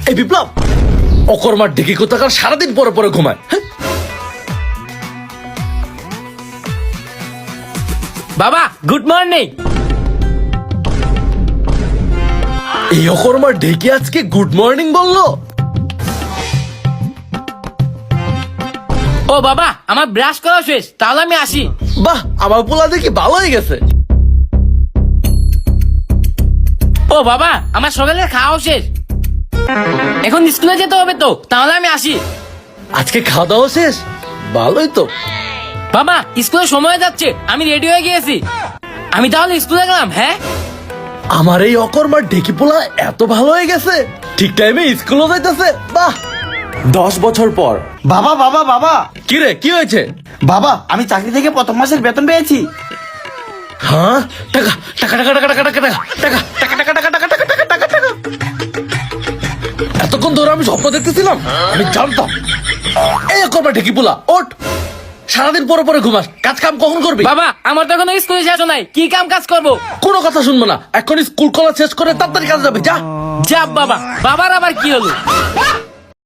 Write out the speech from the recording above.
এই বিপ্লব, অকর্মার ঢেকি কোথাকার সারাদিন পরে পরে ঘুমায়। বাবা গুড মর্নিং। এই অকর্মার ঢেকি আজকে গুড মর্নিং বললো? ও বাবা, আমার ব্রাশ করা শেষ, তাহলে আমি আসি। বাহ, আমার পোলা দেখি ভালো হয়ে গেছে। ও বাবা, আমার সকালের খাওয়া শেষ, এখন স্কুলে যেতে হবে তো, তাহলে আমি আসি। আজকে খাওয়া দাওয়া শেষ? ভালোই তো। বাবা স্কুলে সময় যাচ্ছে, আমি রেডি হয়ে গিয়েছি, আমি তাহলে স্কুলে গেলাম। হ্যাঁ, আমার এই অকর্মার ঢেকি পোলা এত ভালো হয়ে গেছে, ঠিক টাইমে স্কুলও যাইতেছে। বাহ। 10 বছর পর। বাবা বাবা বাবা কি রে, কি হয়েছে? বাবা, আমি চাকরি থেকে প্রথম মাসের বেতন পেয়েছি। হ্যাঁ, টাকা টাকা টাকা টাকা টাকা টাকা টাকা টাকা টাকা টাকা টাকা টাকা টাকা টাকা টাকা। এতক্ষণ ধরে আমি স্বপ্ন দেখতেছিলাম, আমি জানতাম। এই অকর্মার ঢেকি পোলা, ওঠ। সারাদিন পরে পরে ঘুমাস, কাজ কাম কখন করবি? বাবা আমার তো এখনো স্কুলে শেষ নাই, কি কাম কাজ করবো? কোনো কথা শুনবো না, এখন স্কুল কলেজ শেষ করে তাড়াতাড়ি কাজ যাবে, যা। যা বাবা, বাবার আবার কি হলো?